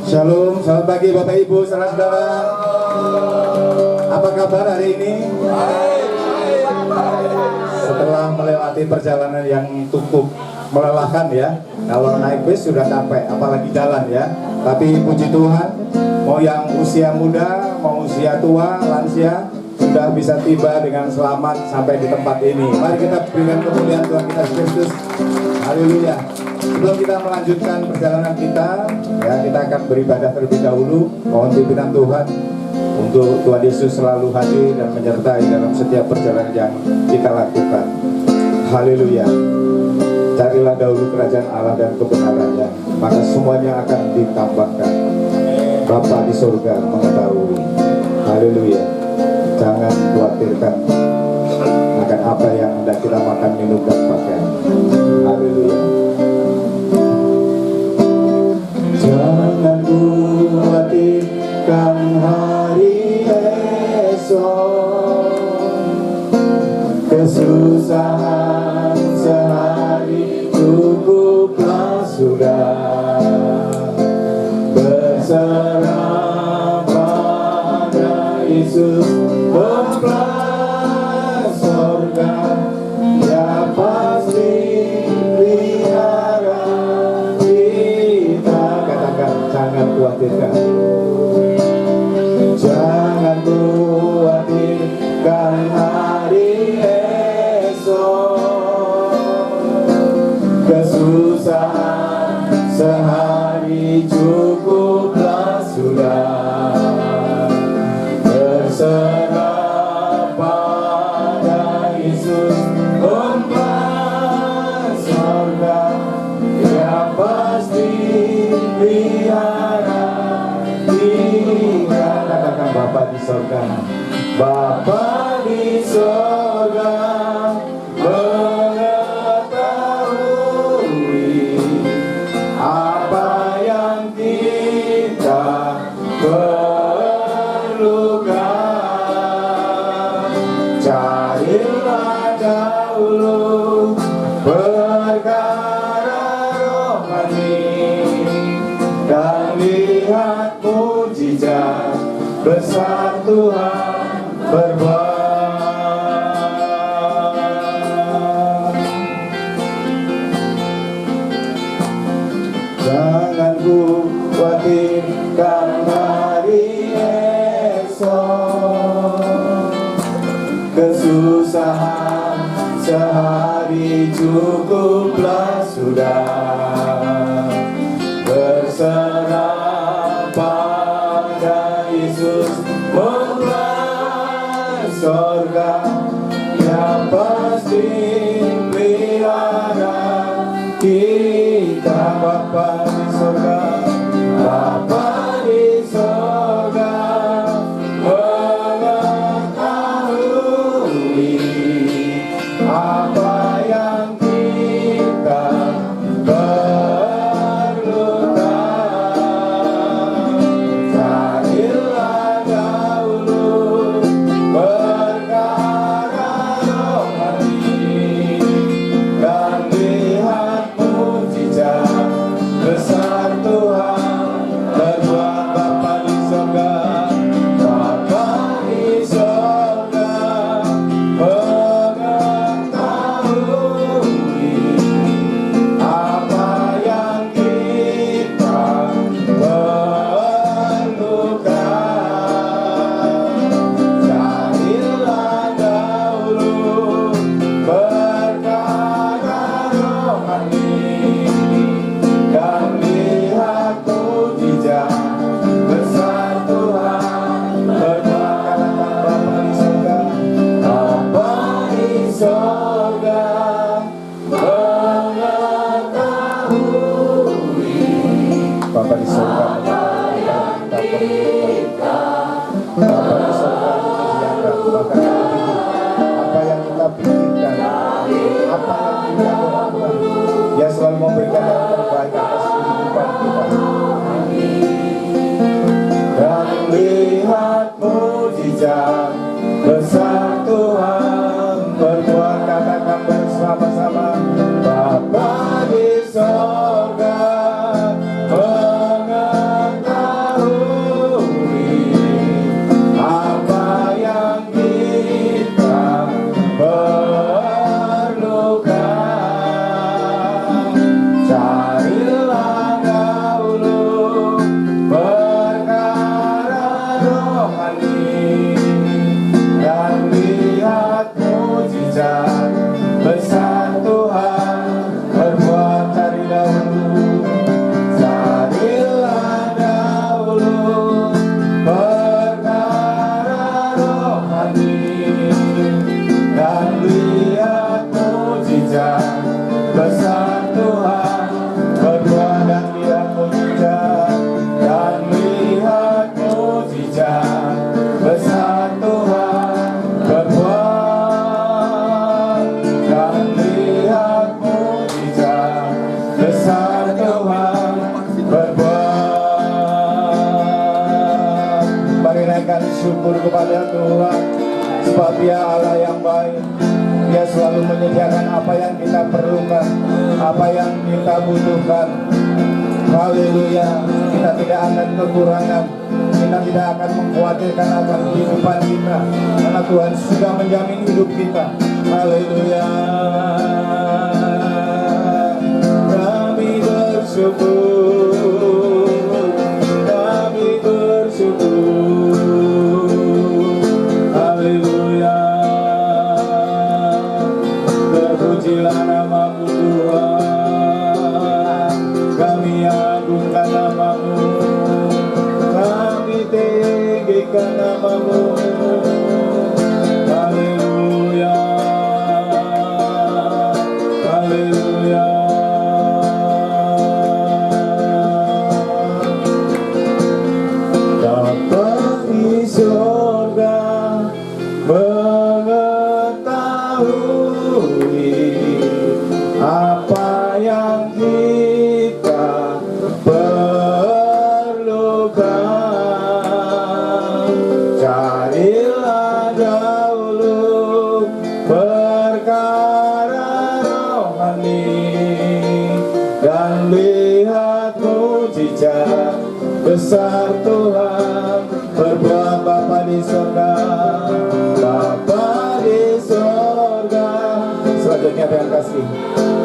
Shalom, selamat pagi Bapak Ibu, saudara-saudara. Apa kabar hari ini? Setelah melewati perjalanan yang cukup melelahkan ya. Kalau naik bis sudah capek, apalagi jalan ya. Tapi puji Tuhan, mau yang usia muda, mau usia tua, lansia, sudah bisa tiba dengan selamat sampai di tempat ini. Mari kita berikan kemuliaan Tuhan kita Yesus Kristus. Haleluya. Sebelum kita melanjutkan perjalanan kita, ya kita akan beribadah terlebih dahulu. Mohon pimpinan Tuhan untuk Tuhan Yesus selalu hadir dan menyertai dalam setiap perjalanan yang kita lakukan. Haleluya. Carilah dahulu kerajaan Allah dan kebenarannya, maka semuanya akan ditambahkan. Bapa di surga mengetahui. Haleluya. Jangan khawatirkan akan apa yang hendak kita makan, minum, dan pakai. Haleluya. Jangan khawatirkan hari esok, kesusahan sehari cukuplah sudah. Berserah pada Yesus, Bapa sorga, Dia pasti pelihara kita. Katakan, jangan khawatirkan. Jangan khawatirkan hari esok, kesusahan sehari cukuplah sudah. Berserah pada Yesus, Bapa sorga, Dia pasti pelihara kita. Katakan, Bapa di sorga, Bapa di sorga mengetahui apa yang kita perlukan. Carilah dahulu perkara rohani dan lihat mujizat besar Tuhan berbuat. Jangan khawatirkan hari esok, kesusahan sehari cukuplah sudah. Berserah pada Yesus, Bapa sorga, Dia pasti pelihara kita. Bapa di sorga, Bapa di sorga mengetahui apa yang kita perlukan. Carilah dahulu perkara rohani dan lihat mujizat besar Tuhan berbuat. Bapa di sorga, Bapa di sorga mengetahui apa yang kita perlukan. Carilah dahulu perkara rohani dan lihat mujizat besar Tuhan berbuat. Bapa di sorga mengetahui. Bapa di sorga mengetahui Bapa di sorga menyediakan bahkan apa yang kita pikirkan, apa yang kita doakan. Dia selalu memberikan yang terbaik atas kehidupan kita. Dan lihat mujizat besar Tuhan berbuat. Katakan bersama-sama, Bapa di sorga mengetahui mengucapkan syukur kepada Tuhan, sebab Dia Allah yang baik. Dia selalu menyediakan apa yang kita perlukan, apa yang kita butuhkan. Haleluya. Kita tidak akan kekurangan, kita tidak akan mengkhawatirkan akan kehidupan kita, karena Tuhan sudah menjamin hidup kita. Haleluya. Kami bersyukur, kami bersyukur. Haleluya. Terpujilah nama-Mu Tuhan, kami agungkan nama-Mu, kami tinggikan nama-Mu. Haleluya, haleluya. Dapat di surga mengetahui apa yang kita perlukan. Carilah dahulu perkara rohani dan lihat mujizat besar Tuhan berbuat. Bapa di surga, Bapa di surga. Selanjutnya dengan kasih,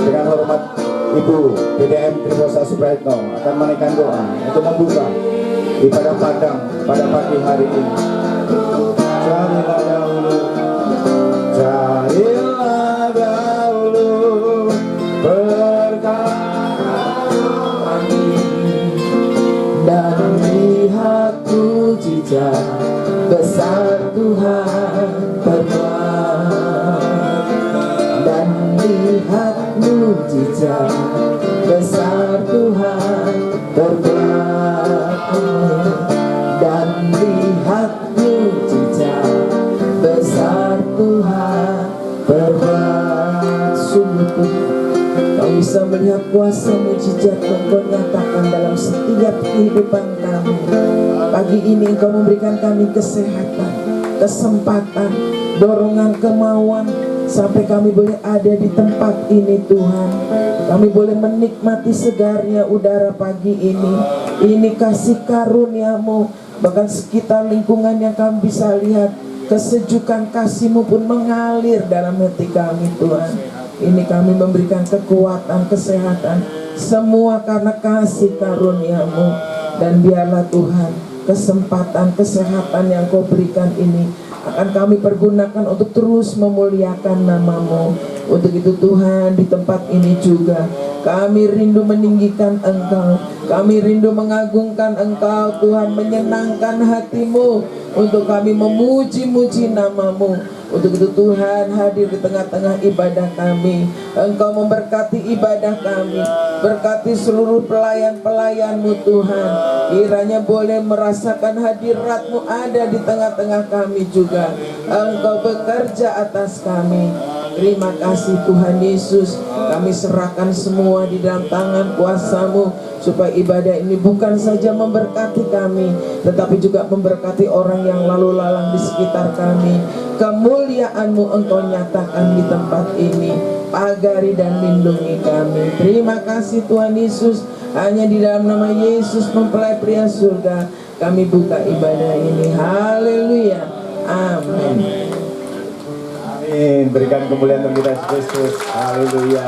dengan hormat Ibu PDM Trifosa Supraitno akan menaikkan doa untuk membuka ibadah Padang pada pagi hari ini. Carilah dahulu, carilah dahulu perkara rohani dan lihat mujizat besar Tuhan berbuat, dan lihat mujizat besar Tuhan berbuat, dan lihat mujizat besar Tuhan berbuat. Sungguh Kau bisa melihat kuasa mujizat yang Kau nyatakan dalam setiap kehidupan kami. Pagi ini Engkau memberikan kami kesehatan, kesempatan, dorongan, kemauan, sampai kami boleh ada di tempat ini Tuhan. Kami boleh menikmati segarnya udara pagi ini. Ini kasih karunia-Mu. Bahkan sekitar lingkungan yang kami bisa lihat, kesejukan kasih-Mu pun mengalir dalam hati kami Tuhan. Ini kami memberikan kekuatan, kesehatan, semua karena kasih karunia-Mu. Dan biarlah Tuhan, kesempatan, kesehatan yang Kau berikan ini akan kami pergunakan untuk terus memuliakan nama-Mu. Untuk itu Tuhan, di tempat ini juga kami rindu meninggikan Engkau, kami rindu mengagungkan Engkau Tuhan, menyenangkan hati-Mu, untuk kami memuji-muji nama-Mu. Untuk itu Tuhan, hadir di tengah-tengah ibadah kami. Engkau memberkati ibadah kami, berkati seluruh pelayan-pelayan-Mu Tuhan. Kiranya boleh merasakan hadirat-Mu ada di tengah-tengah kami juga. Engkau bekerja atas kami. Terima kasih Tuhan Yesus. Kami serahkan semua di dalam tangan kuasa-Mu, supaya ibadah ini bukan saja memberkati kami, tetapi juga memberkati orang yang lalu lalang di sekitar kami. Kemuliaan-Mu Engkau nyatakan di tempat ini. Pagari dan lindungi kami. Terima kasih Tuhan Yesus. Hanya di dalam nama Yesus mempelai pria surga kami buka ibadah ini. Haleluya. Amin. Amin. Berikan kemuliaan untuk kita Kristus. Haleluya.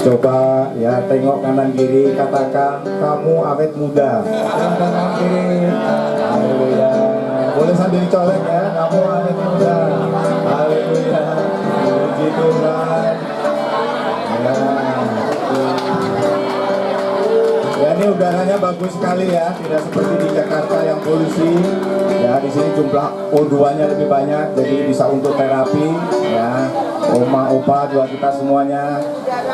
Coba ya, tengok kanan kiri, katakan kamu awet muda. Kanan kiri. Haleluya. Boleh sambil colek ya, kamu awet muda. Haleluya. Puji Tuhan. Ya, ini udaranya bagus sekali ya, tidak seperti di Jakarta yang polusi. Ya, di sini jumlah O2-nya lebih banyak, jadi bisa untuk terapi. Ya, oma, opa, doa kita semuanya.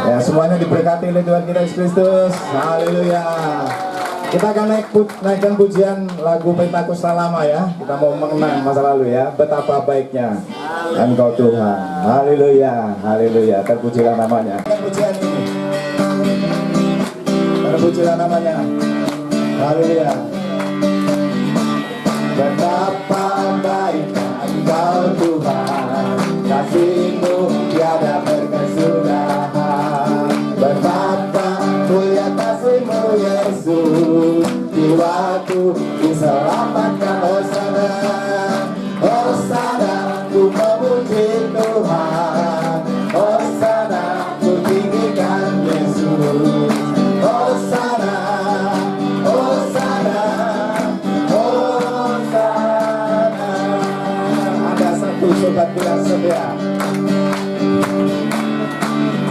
Ya, semuanya diberkati oleh Tuhan kita Yesus Kristus. Haleluya. Kita akan naikkan pujian lagu Pentakosta lama ya. Kita mau mengenang masa lalu ya. Betapa baiknya Engkau Tuhan. Haleluya, haleluya. Terpujilah namanya. Pujian ini, terpujilah namanya. Haleluya. kasih-Mu Yesus, jiwaku diselamatkan. Hosana, Hosana, ku memuji Tuhan. Hosana, ku tinggikan Yesus. Hosana, Hosana, Hosana. Ada satu sobat bilang setia.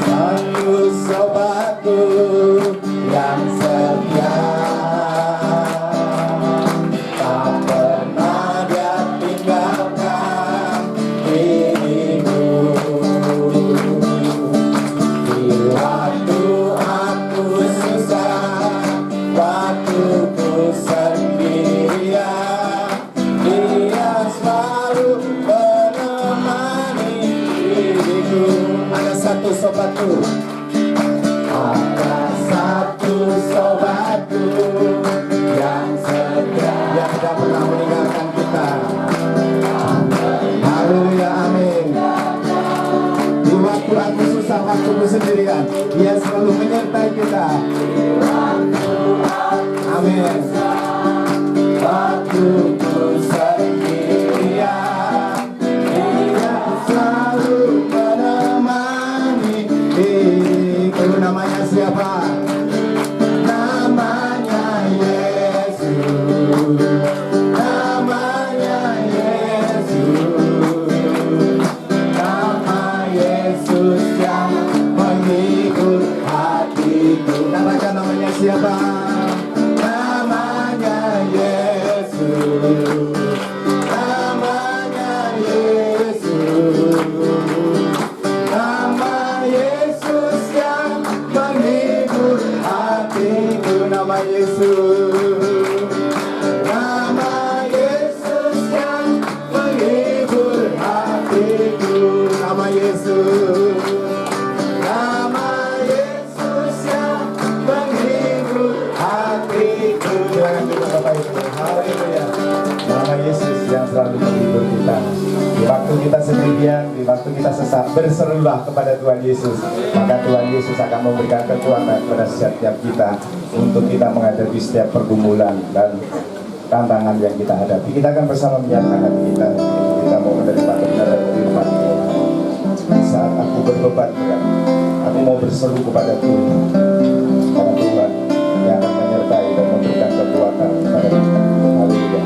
Satu sobatku yang setia, tak pernah dia tinggalkan diriku. Di waktu aku susah, waktu ku sendirian, Dia selalu menemani diriku. Ada satu sobatku, ada satu sobatku yang setia, yang tidak pernah meninggalkan kita. Haleluya, amin. Di waktu aku susah, waktu ku sendirian, Dia selalu menyertai kita. Amin. Waktu ku sendirian, Dia selalu menemani diriku. Namanya siapa? Namanya Yesus. Namanya Yesus. Nama Yesus yang menghibur hatiku. Katakan namanya siapa? Namanya Yesus. Namanya Yesus. Nama Yesus yang menghibur hatiku. Nama Yesus. Nama Yesus yang menghibur hatiku. Nama Yesus. Nama Yesus yang menghibur hatiku. Silakan kita Bapak Ibu. Haleluya. Nama Yesus yang selalu menghibur kita. Di waktu kita sendirian, di waktu kita sesat, berserulah kepada Tuhan Yesus. Maka Tuhan Yesus akan memberikan kekuatan kepada setiap kita untuk kita menghadapi setiap pergumulan dan tantangan yang kita hadapi. Kita akan bersama menyiapkan hati kita. Kita mau menerima kebenaran firman Tuhan. Saat aku berbeban berat, aku mau berseru kepada Tuhan. Karena Tuhan yang akan menyertai dan memberikan kekuatan kepada kita. Haleluya.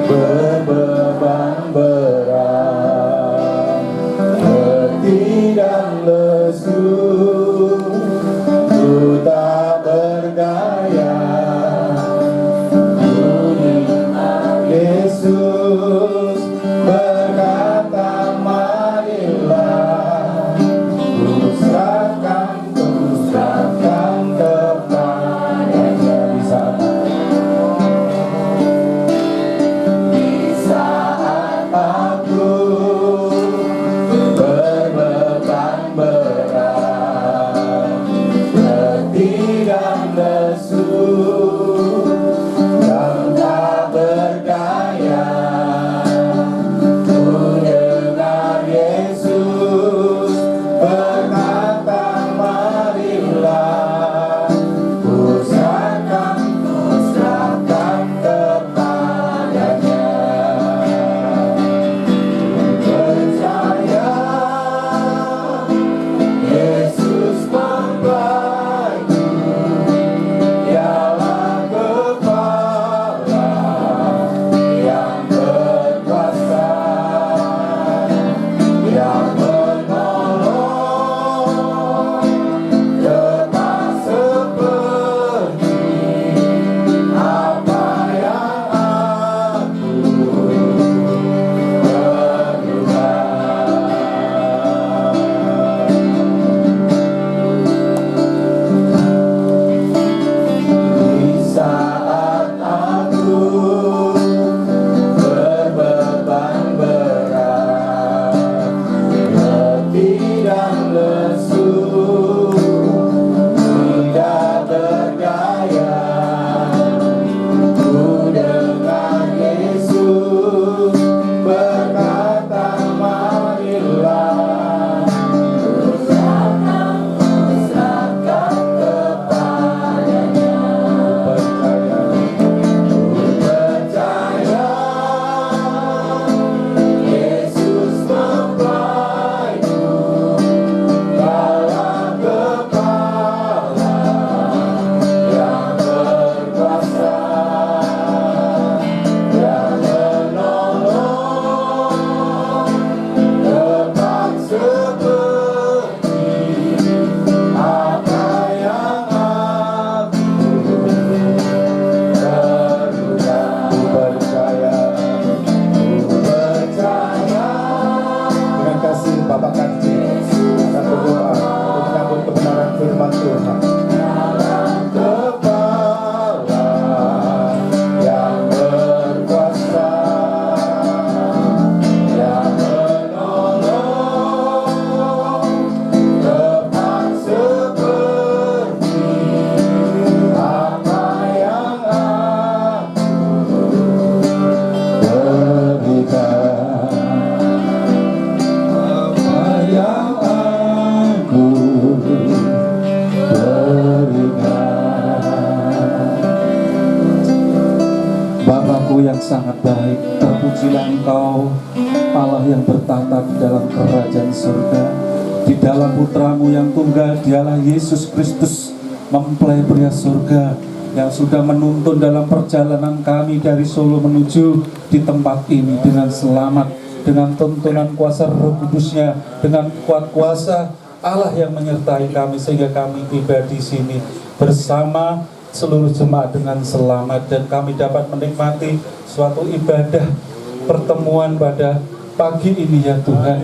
Berbeban berat, letih dan lesu, ku percaya ku dengan Yesus berkata marilah serahkan kepadanya. Percaya Yesus mempelaiku kala kepala yang berkuasa yang menolong tepat seperti apa yang aku terduga. Ku percaya dengan kasih Bapak Kanci akan berdoa untuk menyambut kebenaran firman Tuhan. Kepala yang berkuasa yang menolong tepat seperti apa yang aku berikan. Apa yang aku berikan. Bapakku yang sangat baik, terpujilah Engkau, Allah yang bertahta di dalam kerajaan surga, di dalam putramu yang tunggal, dialah Yesus Kristus, mempelai pria surga, yang sudah menuntun dalam perjalanan kami dari Solo menuju di tempat ini dengan selamat, dengan tuntunan kuasa Roh Kudusnya, dengan kuat kuasa Allah yang menyertai kami sehingga kami tiba di sini bersama seluruh jemaat dengan selamat, dan kami dapat menikmati suatu ibadah pertemuan pada pagi ini ya Tuhan,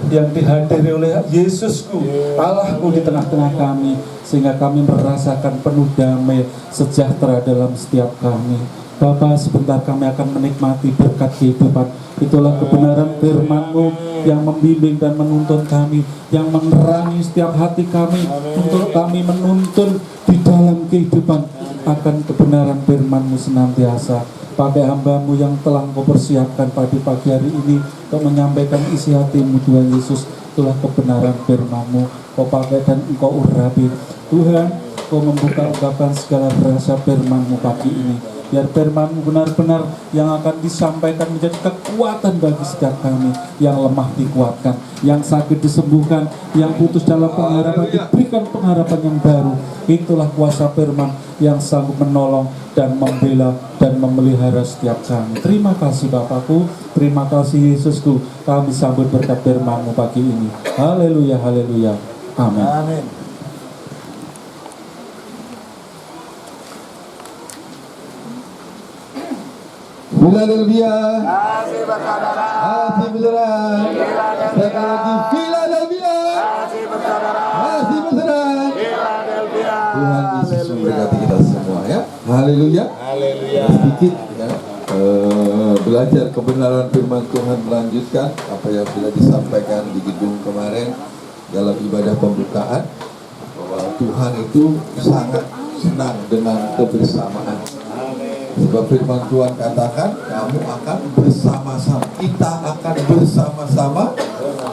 yang dihadiri oleh Yesusku, Allahku di tengah-tengah kami, sehingga kami merasakan penuh damai sejahtera dalam setiap kami. Bapa, sebentar kami akan menikmati berkat kehidupan. Itulah kebenaran firman-Mu yang membimbing dan menuntun kami, yang menerangi setiap hati kami, untuk kami menuntun di dalam kehidupan akan kebenaran firman-Mu senantiasa. Pakai hamba-Mu yang telah Engkau persiapkan pada pagi hari ini untuk menyampaikan isi hati-Mu Tuhan Yesus. Itulah kebenaran firman-Mu. Kau pakai dan Engkau urapi Tuhan. Kau membuka ungkapan segala bahasa firman-Mu pagi ini, biar firman-Mu benar-benar yang akan disampaikan menjadi kekuatan bagi setiap kami. Yang lemah dikuatkan, yang sakit disembuhkan, yang putus dalam pengharapan diberikan pengharapan yang baru. Itulah kuasa firman yang sanggup menolong dan membela dan memelihara setiap kami. Terima kasih Bapakku, terima kasih Yesusku. Kami sambut berkat firman-Mu pagi ini. Haleluya, haleluya, amin. Amin. Philadelphia. Kasih bersaudara. Kasih bersaudara. Sekali lagi Philadelphia. Kasih bersaudara. Kasih bersaudara. Philadelphia. Tuhan Yesus memberkati kita semua ya. Haleluya. Haleluya. Sedikit ya. Belajar kebenaran firman Tuhan, melanjutkan apa yang sudah disampaikan di gedung kemarin dalam ibadah pembukaan, bahwa Tuhan itu sangat senang dengan kebersamaan. Sebab firman Tuhan katakan, kamu akan bersama-sama, kita akan bersama-sama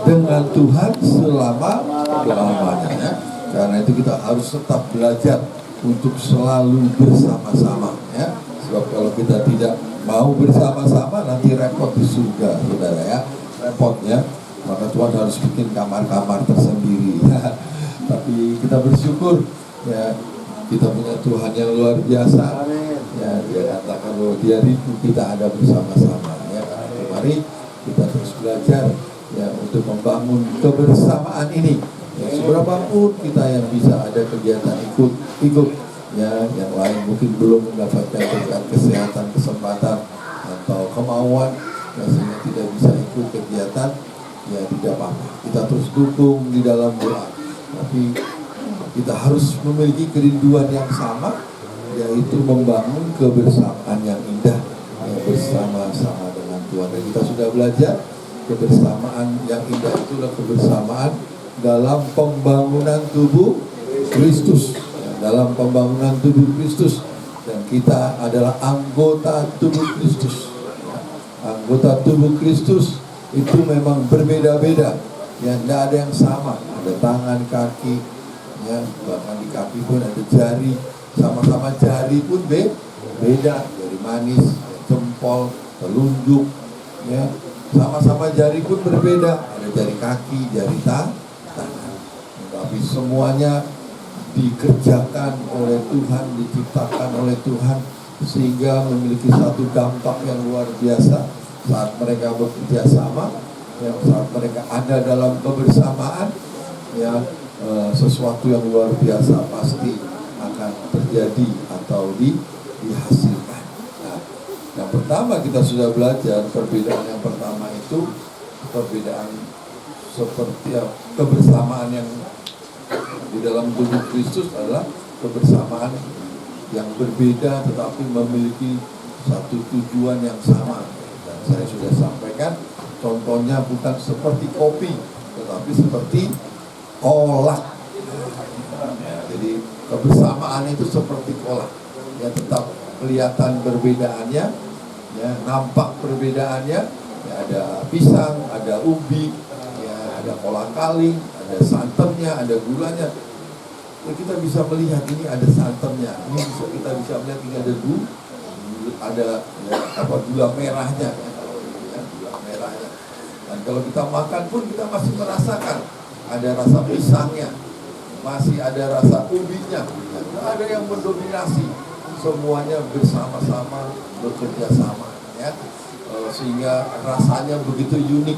dengan Tuhan selama-lamanya ya. Karena itu kita harus tetap belajar untuk selalu bersama-sama ya. Sebab kalau kita tidak mau bersama-sama, nanti repot di surga, saudara ya. Repot ya. Maka Tuhan harus bikin kamar-kamar tersendiri ya. Tapi kita bersyukur ya, kita punya Tuhan yang luar biasa. Ya, dia katakan bahwa dia rindu kita ada bersama-sama ya. Mari kita terus belajar ya untuk membangun kebersamaan ini ya. Seberapa pun kita yang bisa ada kegiatan ikut ya, yang lain mungkin belum mendapatkan berkat kesehatan, kesempatan atau kemauan ya, sehingga tidak bisa ikut kegiatan ya, tidak apa-apa, kita terus dukung di dalam doa. Tapi kita harus memiliki kerinduan yang sama, yaitu membangun kebersamaan yang indah ya, bersama-sama dengan Tuhan. Dan kita sudah belajar kebersamaan yang indah itulah kebersamaan dalam pembangunan tubuh Kristus ya, dalam pembangunan tubuh Kristus, dan kita adalah anggota tubuh Kristus. Anggota tubuh Kristus itu memang berbeda-beda, ya, tidak ada yang sama. Ada tangan, kaki, ya, bahkan di kaki pun ada jari, sama-sama jari pun beda, jari manis, jempol, telunjuk, ya, sama-sama jari pun berbeda, ada jari kaki, jari tangan, tapi semuanya dikerjakan oleh Tuhan, diciptakan oleh Tuhan, sehingga memiliki satu dampak yang luar biasa saat mereka bekerja sama, ya, saat mereka ada dalam kebersamaan, ya, sesuatu yang luar biasa pasti akan terjadi atau dihasilkan. Nah, yang pertama kita sudah belajar, perbedaan yang pertama itu perbedaan seperti kebersamaan yang di dalam tubuh Kristus adalah kebersamaan yang berbeda tetapi memiliki satu tujuan yang sama. Dan saya sudah sampaikan, contohnya bukan seperti kopi, tetapi seperti kolak. Ya, jadi kebersamaan itu seperti kolak. Ya, tetap kelihatan perbedaannya, ya, nampak perbedaannya. Ya, ada pisang, ada ubi, ya, ada kolang kaling, ada santannya, ada gulanya. Ya, kita bisa melihat ini ada santannya, ini kita bisa melihat ini ada gula merahnya, ya, gula merahnya. Dan kalau kita makan pun kita masih merasakan ada rasa pisangnya, masih ada rasa ubinya. Tidak ada yang mendominasi, semuanya bersama-sama bekerja sama, ya, sehingga rasanya begitu unik.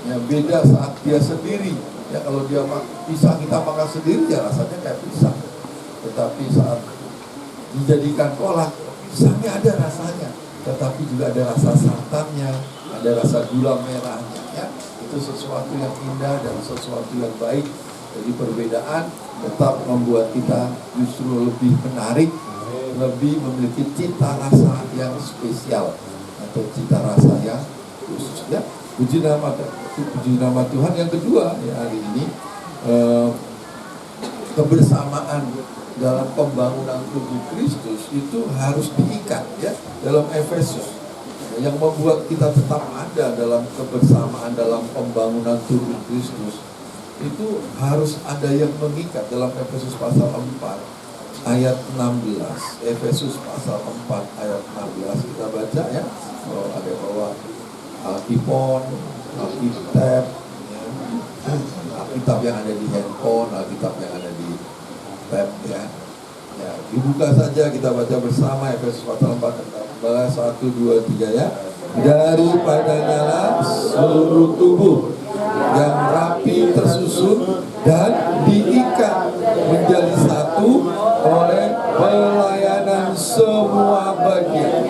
Ya, beda saat dia sendiri. Ya, kalau dia pisang kita makan sendiri ya rasanya kayak pisang. Tetapi saat dijadikan kolak, pisangnya ada rasanya, tetapi juga ada rasa santannya, ada rasa gula merahnya. Ya, itu sesuatu yang indah dan sesuatu yang baik. Jadi perbedaan tetap membuat kita justru lebih menarik, lebih memiliki cita rasa yang spesial atau cita rasa yang khusus. Ya, puji nama Tuhan. Yang kedua, ya, hari ini kebersamaan dalam pembangunan tubuh Kristus itu harus diikat, ya, dalam Efesus. Yang membuat kita tetap ada dalam kebersamaan dalam pembangunan tubuh Kristus itu harus ada yang mengikat. Dalam Efesus pasal 4 ayat 16. Efesus pasal 4 ayat 16 kita baca, ya. Kalau ada bawa Alkitab, Alkitab, ya. Alkitab yang ada di handphone, Alkitab yang ada di tab, ya. Ya, dibuka saja kita baca bersama Efesus pasal 4 1, 2, 3, ya. Daripadanya lah seluruh tubuh yang rapi tersusun dan diikat menjadi satu oleh pelayanan semua bagian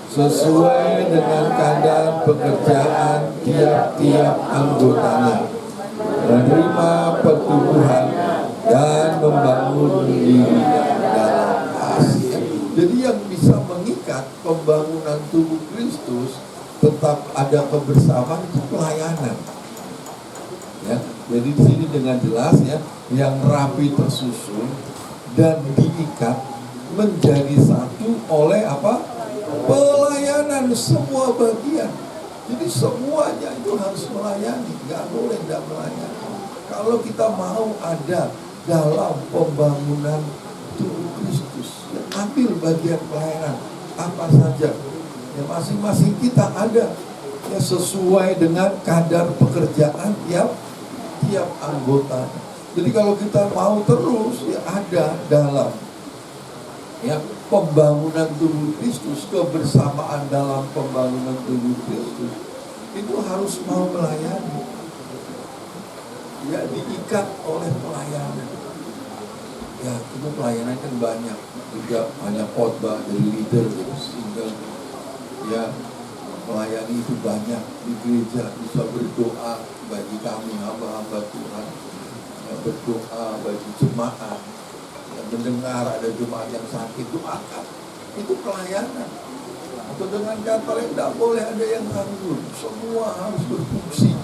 sesuai dengan kadar pekerjaan tiap-tiap anggotanya, menerima pertumbuhan dan membangun diri dalam kasih. Jadi yang bisa mengikat pembangunan tubuh Kristus tetap ada kebersamaan itu pelayanan. Ya, jadi di sini dengan jelas, ya, yang rapi tersusun dan diikat menjadi satu oleh apa? Pelayanan semua bagian. Jadi semuanya itu harus melayani, nggak boleh tidak melayani. Kalau kita mau ada dalam pembangunan tubuh Kristus, ya, ambil bagian pelayanan apa saja. Ya, masing-masing kita ada, ya, sesuai dengan kadar pekerjaan tiap anggota. Jadi kalau kita mau terus, ya, ada dalam, ya, pembangunan tubuh Kristus, kebersamaan dalam pembangunan tubuh Kristus, itu harus mau melayani, ya, diikat oleh pelayanan. Ya, itu pelayanan kan banyak, juga banyak khotbah dari leader, dari single, ya, melayani itu banyak di gereja. Bisa berdoa bagi kami hamba-hamba Tuhan, ya, berdoa bagi jemaat, ya, mendengar ada jemaat yang sakit, doakan, itu pelayanan. Atau dengan kata lain, tidak boleh ada yang nganggur, semua harus berfungsi.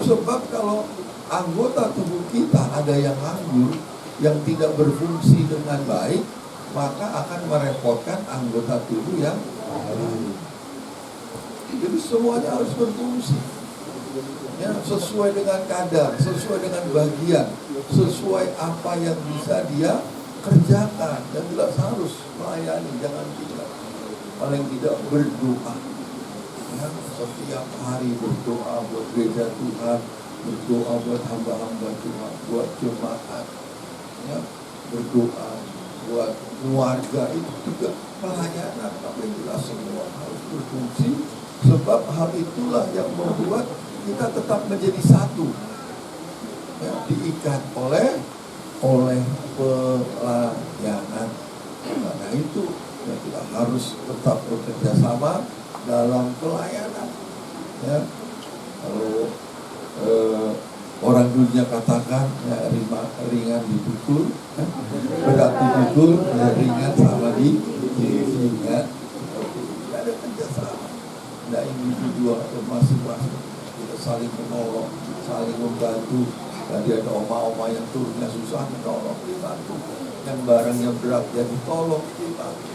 Sebab kalau anggota tubuh kita ada yang nganggur, yang tidak berfungsi dengan baik, maka akan merepotkan anggota tubuh yang lain. Jadi semuanya harus berfungsi, ya, sesuai dengan kadar, sesuai dengan bagian, sesuai apa yang bisa dia kerjakan. Dan jelas harus melayani, jangan tidak, paling tidak berdoa, ya, setiap hari berdoa buat gereja Tuhan, berdoa buat hamba-hamba Tuhan, buat jemaat, ya, berdoa buat keluarga, itu juga pelayanan. Tapi jelas semua harus berfungsi, sebab hal itulah yang membuat kita tetap menjadi satu, ya, diikat oleh pelayanan. Karena itu ya, kita harus tetap bekerja sama dalam pelayanan, ya. Kalau orang dunia katakan ya, ringan dipikul, ya, berat dipikul, ya, ringan sama ya. Tidak ada kerjasama, tidak individual atau masing-masing. Kita saling menolong, saling membantu. Tadi ada oma-oma yang turunnya susah, menolong, dibantu. Yang barangnya berat, dia ditolong, dibantu.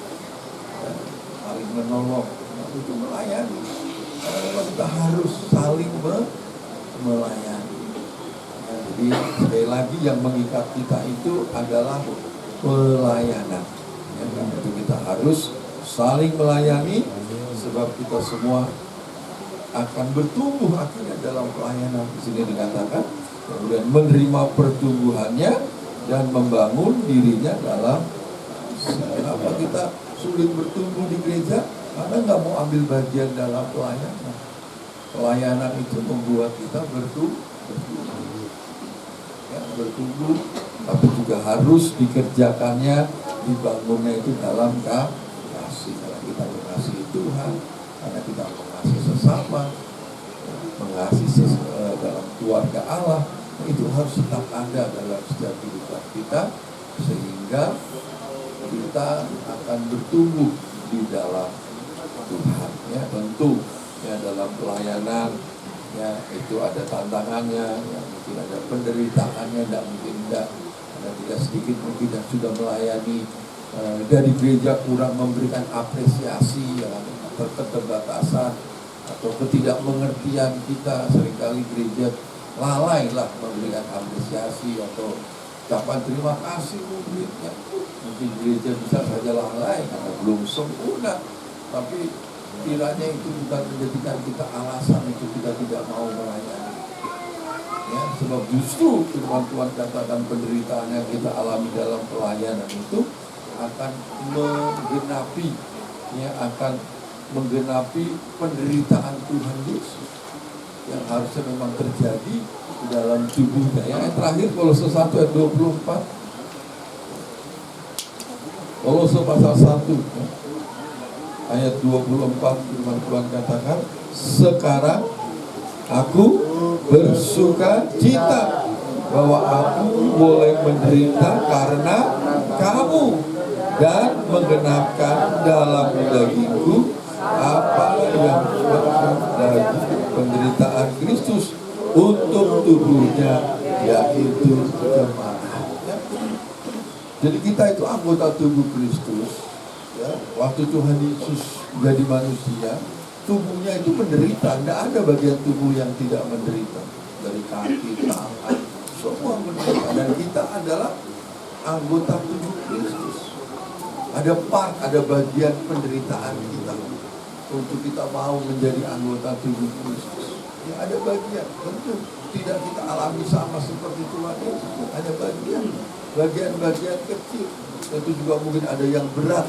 Ya, saling menolong, itu melayani. Karena kita harus saling melayani. Ya, jadi sekali lagi yang mengikat kita itu adalah pelayanan. Ya, karena itu kita harus saling melayani, sebab kita semua akan bertumbuh akhirnya dalam pelayanan. Di sini dikatakan, kemudian menerima pertumbuhannya dan membangun dirinya dalam. Kenapa kita sulit bertumbuh di gereja? Karena nggak mau ambil bagian dalam pelayanan. Pelayanan itu membuat kita bertumbuh, ya, bertumbuh, tapi juga harus dikerjakannya, dibangunnya itu dalam kasih. Karena kita mengasihi Tuhan, karena kita mengasihi sesama, mengasihi dalam keluarga Allah, itu harus tetap ada dalam setiap kehidupan kita, sehingga kita akan bertumbuh di dalam Tuhan. Ya, tentu ya, dalam pelayanan ya itu ada tantangannya, ya, mungkin ada penderitaannya, tidak mungkin tidak. Ada tidak sedikit mungkin yang sudah melayani dari gereja kurang memberikan apresiasi, ya, keterbatasan atau ketidakmengertian kita. Seringkali gereja lalai lah memberikan apresiasi atau ucapan terima kasih mungkin, ya. Mungkin gereja bisa saja lalai karena belum sempurna, tapi kiranya itu bukan menjadikan kita alasan itu kita tidak mau melayani, ya, sebab justru firman Tuhan katakan penderitaan yang kita alami dalam pelayanan itu akan menggenapi, ya, akan menggenapi penderitaan Tuhan Yesus yang harusnya memang terjadi di dalam tubuhnya. Yang terakhir Kolose 1 ayat 24, Kolose pasal 1 ya, ayat 24, firman Tuhan katakan, sekarang aku bersuka cita bahwa aku boleh menderita karena kamu dan menggenapkan dalam dagingku apa yang dari penderitaan Kristus untuk tubuhnya, yaitu jemaat. Jadi kita itu anggota tubuh Kristus. Ya, waktu Tuhan Yesus menjadi manusia, tubuhnya itu menderita. Tidak ada bagian tubuh yang tidak menderita. Dari kaki, tangan, semua menderita. Dan kita adalah anggota tubuh Kristus. Ada part, ada bagian penderitaan kita untuk kita mau menjadi anggota tubuh Kristus. Ya, ada bagian, tentu tidak kita alami sama seperti Tuhan Yesus. Ada bagian-bagian kecil. Tentu juga mungkin ada yang berat.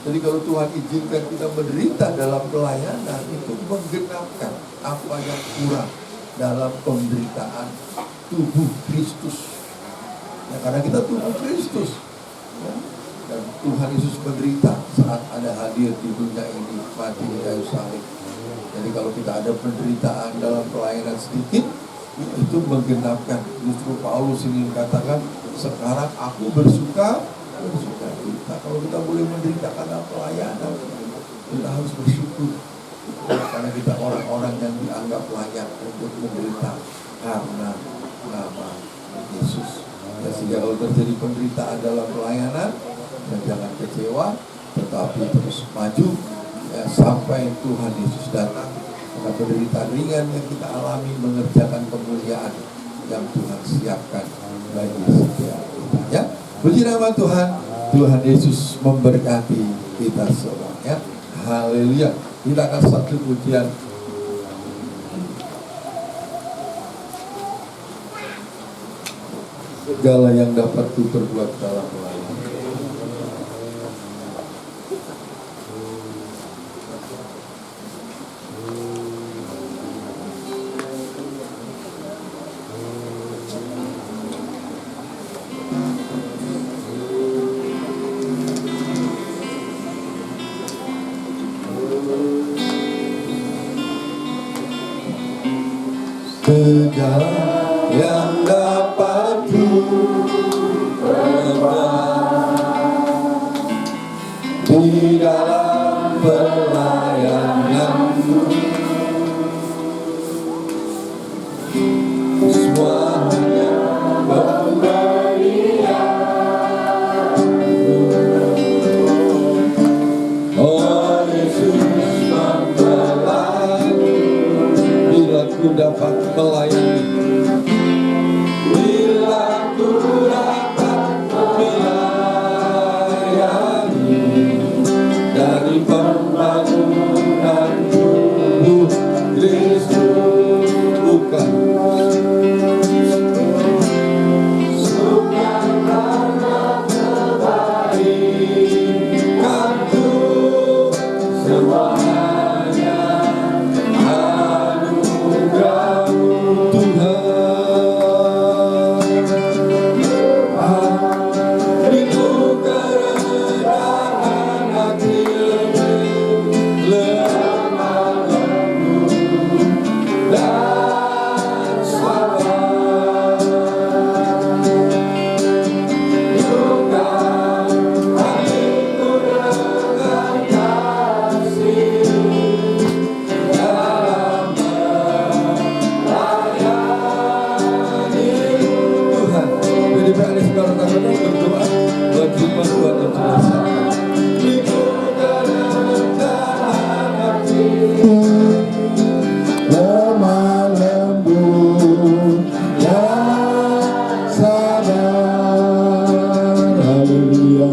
Jadi kalau Tuhan izinkan kita menderita dalam pelayanan, itu menggenapkan apa yang kurang dalam penderitaan tubuh Kristus. Ya, karena kita tubuh Kristus. Ya. Dan Tuhan Yesus menderita saat ada hadir di dunia ini, mati di kayu salib. Jadi kalau kita ada penderitaan dalam pelayanan sedikit, itu menggenapkan. Justru Paulus ini katakan, sekarang aku bersuka cita. Kalau kita boleh menderita karena pelayanan, kita harus bersyukur. Karena kita orang-orang yang dianggap layak untuk menderita karena nama Yesus. Ya, sehingga kalau terjadi penderitaan dalam pelayanan, ya jangan kecewa, tetapi terus maju ya, sampai Tuhan Yesus datang. Karena penderitaan ringan yang kita alami mengerjakan kemuliaan yang Tuhan siapkan bagi setiap kita. Ya, puji nama Tuhan. Tuhan Yesus memberkati kita semua. Ya, haleluya. Kita akan satu pujian. Segala yang dapat ku perbuat dalam pelayanan. Segala yang dapat ku perbuat di dalam pelayananku, semuanya pemberian. Oh Yesus membelah, bila ku dapat melayani, bila ku dapat melayani dari pembangunan tubuh Kristus, bukan suka karena kebaikanku, semuanya anugerah-Mu Tuhan. Rindu kerendahan hati, lemah lembut dan sabar. Bukan hatiku dengan kasih dalam melayani Tuhan. Jadi berani saudara tangan berdoa buat firman Tuhan yang sudah sampai. Rindu kerendahan hati, lemah lembut dan sabar. Haleluya.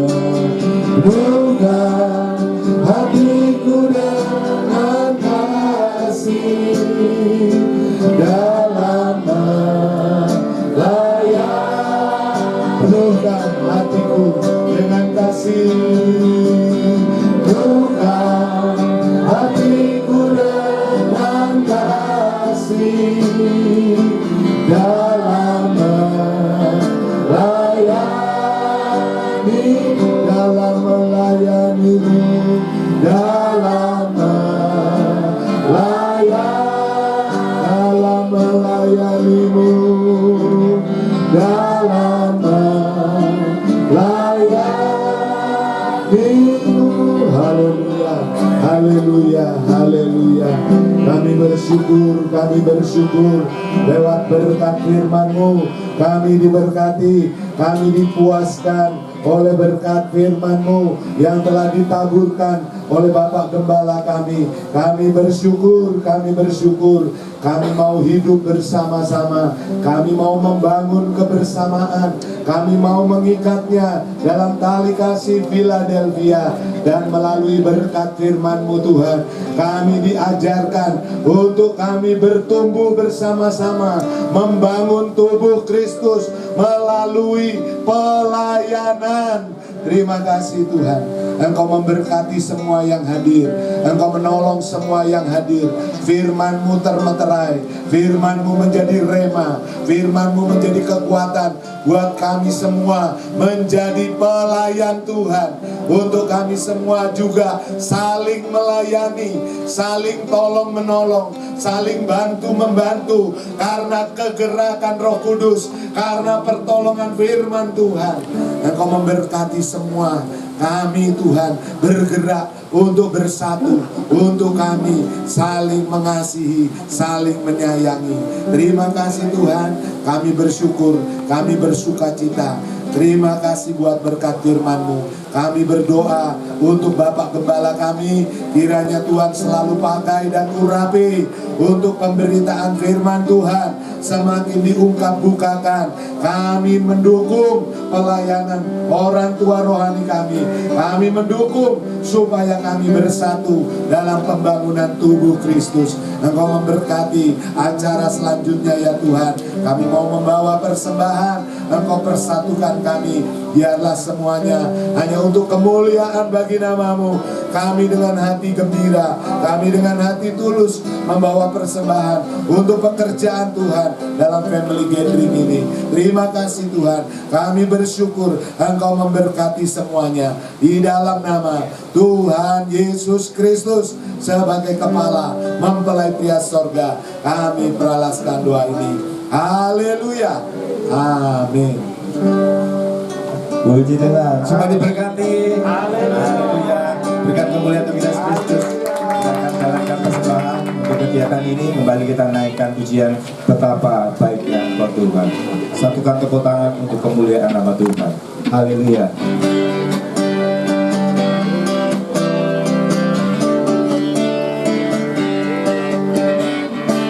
Bukan hatiku dengan kasih dalam melayani. Bukan hatiku dengan kasih, bukan hatiku dengan kasih dalam melayani, dalam melayani-Mu, dalam melayani-Mu, dalam melayani-Mu. Haleluya, haleluya, haleluya. Kami bersyukur lewat berkat firman-Mu. Kami diberkati, kami dipuaskan oleh berkat firman-Mu yang telah ditaburkan oleh Bapak Gembala kami. Kami bersyukur, kami mau hidup bersama-sama, kami mau membangun kebersamaan, kami mau mengikatnya dalam tali kasih Philadelphia. Dan melalui berkat firman-Mu Tuhan, kami diajarkan untuk kami bertumbuh bersama-sama, membangun tubuh Kristus melalui pelayanan. Terima kasih Tuhan, Engkau memberkati semua yang hadir, Engkau menolong semua yang hadir. Firman-Mu termeterai, firman-Mu menjadi rema, firman-Mu menjadi kekuatan buat kami semua menjadi pelayan Tuhan. Untuk kami semua juga saling melayani, saling tolong menolong, saling bantu membantu karena kegerakan Roh Kudus, karena pertolongan firman Tuhan. Engkau memberkati semua kami Tuhan bergerak untuk bersatu, untuk kami saling mengasihi, saling menyayangi. Terima kasih Tuhan, kami bersyukur, kami bersukacita. Terima kasih buat berkat firman-Mu. Kami berdoa untuk Bapak Gembala kami, kiranya Tuhan selalu pakai dan urapi untuk pemberitaan firman Tuhan, semakin diungkap bukakan. Kami mendukung pelayanan orang tua rohani kami. Kami mendukung supaya kami bersatu dalam pembangunan tubuh Kristus. Engkau memberkati acara selanjutnya ya Tuhan. Kami mau membawa persembahan, Engkau persatukan kami. Biarlah semuanya hanya untuk kemuliaan bagi nama-Mu. Kami dengan hati gembira, kami dengan hati tulus membawa persembahan untuk pekerjaan Tuhan dalam family gathering ini. Terima kasih Tuhan, kami bersyukur Engkau memberkati semuanya di dalam nama Tuhan Yesus Kristus sebagai kepala mempelai pria sorga. Kami peralaskan doa ini. Haleluya, amin. Puji Tuhan. Semua diberkati. Haleluya. Berikan kemuliaan untuk Yesus Kristus. Silakan jalankan persembahan untuk kegiatan ini. Kembali kita naikkan pujian betapa baiknya Engkau Tuhan. Satukan tepuk tangan untuk kemuliaan nama Tuhan. Haleluya.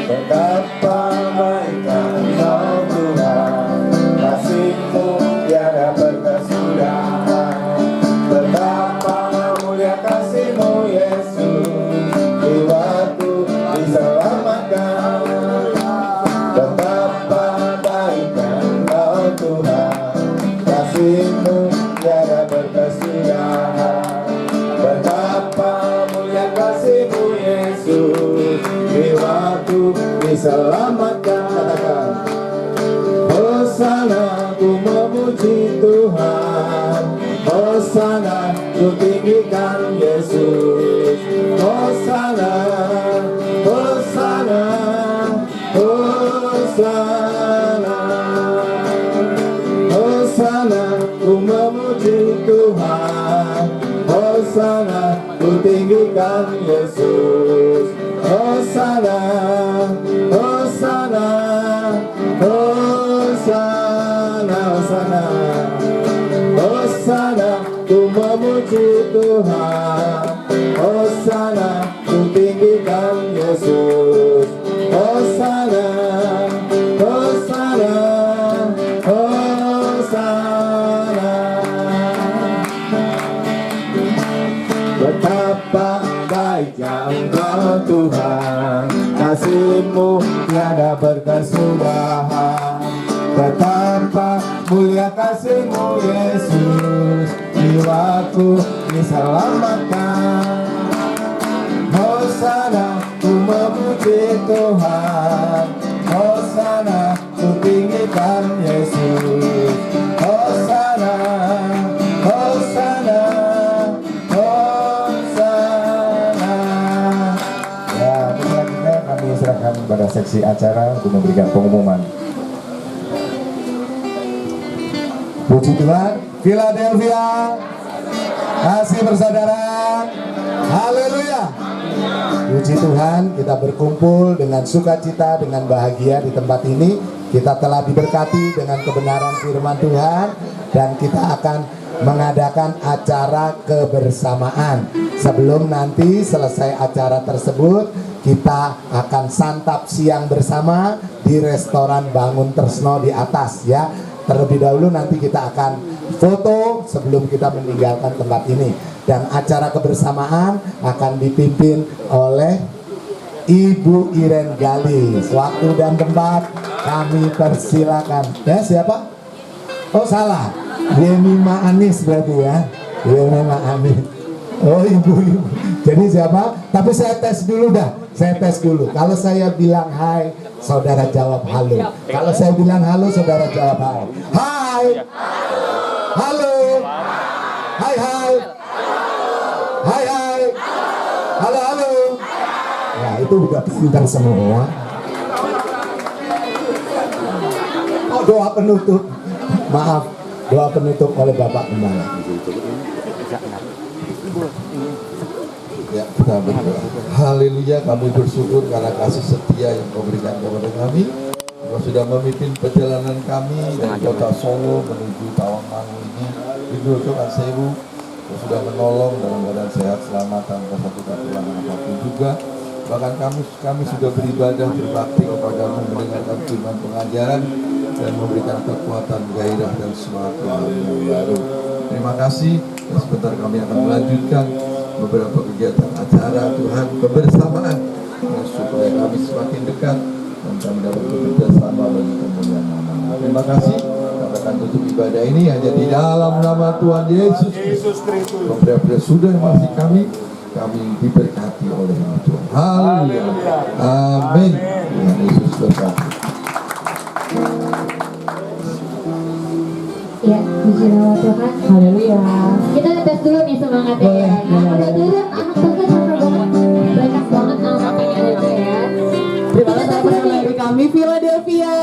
Betapa baiknya Engkau Tuhan, kasih-Mu tiada berkesudahan. Betapa mulia kasih-Mu Yesus, jiwaku diselamatkan. Betapa baiknya Engkau Tuhan, kasih-Mu tiada berkesudahan. Betapa mulia kasih-Mu Yesus, jiwaku diselamatkan. Katakan, Hosana, ku memuji Tuhan. Hosana, ku tinggikan Yesus. Hosana, Hosana, Hosana. Hosana, ku memuji Tuhan. Hosana, ku tinggikan Yesus. Hosana, Hosana, Hosana, Hosana. Hosana, ku memuji Tuhan. Hosana, ku tinggikan Yesus. Hosana, Hosana, Hosana. Betapa baiknya Engkau Tuhan, kasih-Mu tiada berkesudahan. Betapa mulia kasih-Mu Yesus, jiwaku diselamatkan. Hosana, ku memuji Tuhan. Hosana, ku tinggikan Yesus. Hosana, Hosana, Hosana. Ya, selanjutnya kami serahkan pada seksi acara untuk memberikan pengumuman. Puji Tuhan, Philadelphia, kasih bersaudara, haleluya. Puji Tuhan, kita berkumpul dengan sukacita, dengan bahagia di tempat ini. Kita telah diberkati dengan kebenaran firman Tuhan, dan kita akan mengadakan acara kebersamaan. Sebelum nanti selesai acara tersebut, kita akan santap siang bersama di restoran Bangun Tresno di atas ya. Terlebih dahulu nanti kita akan foto sebelum kita meninggalkan tempat ini. Dan acara kebersamaan akan dipimpin oleh Ibu Iren Galis. Waktu dan tempat kami persilakan. Ya, siapa? Oh salah, Yemima Anis berarti ya. Yemima Anis. Oh ibu. Jadi siapa? Tapi saya tes dulu dah. Saya tes dulu. Kalau saya bilang hai, saudara jawab halo. Kalau saya bilang halo, saudara jawab hai. Hai. Halo. Hai hai. Hai hai. Halo halo. Ya itu udah pintar semua. Oh, doa penutup. Maaf, doa penutup oleh Bapak Gembala. Ya, kita berdoa. Haleluya, kami bersyukur karena kasih setia yang kau berikan kepada kami. Kau sudah memimpin perjalanan kami dari kota Solo menuju Tawangmangu ini di Grojogan Sewu. Kau sudah menolong dalam keadaan sehat selamat tanpa satu kekurangan apapun juga. Bahkan kami sudah beribadah berbakti kepadamu, mendengarkan firman pengajaran dan memberikan kekuatan, gairah dan semangat yang baru. Terima kasih. Dan sebentar kami akan melanjutkan beberapa kegiatan acara Tuhan kebersamaan supaya kami semakin dekat dan kami dapat bekerja sama bagi kemuliaan nama. Terima kasih. Kami akan tutup ibadah ini hanya di dalam nama Tuhan Yesus Kristus. Kepada sudah masih kami diberkati oleh Tuhan. Haleluya. Amin. Tuhan Yesus berkati. Ya, puji nama Tuhan. Haleluya. Kita ngetes dulu nih semangatnya ya. Udah dulu anak tangga capek banget. Banyak banget anak yang ada ya. Terima kasih dari kami Philadelphia.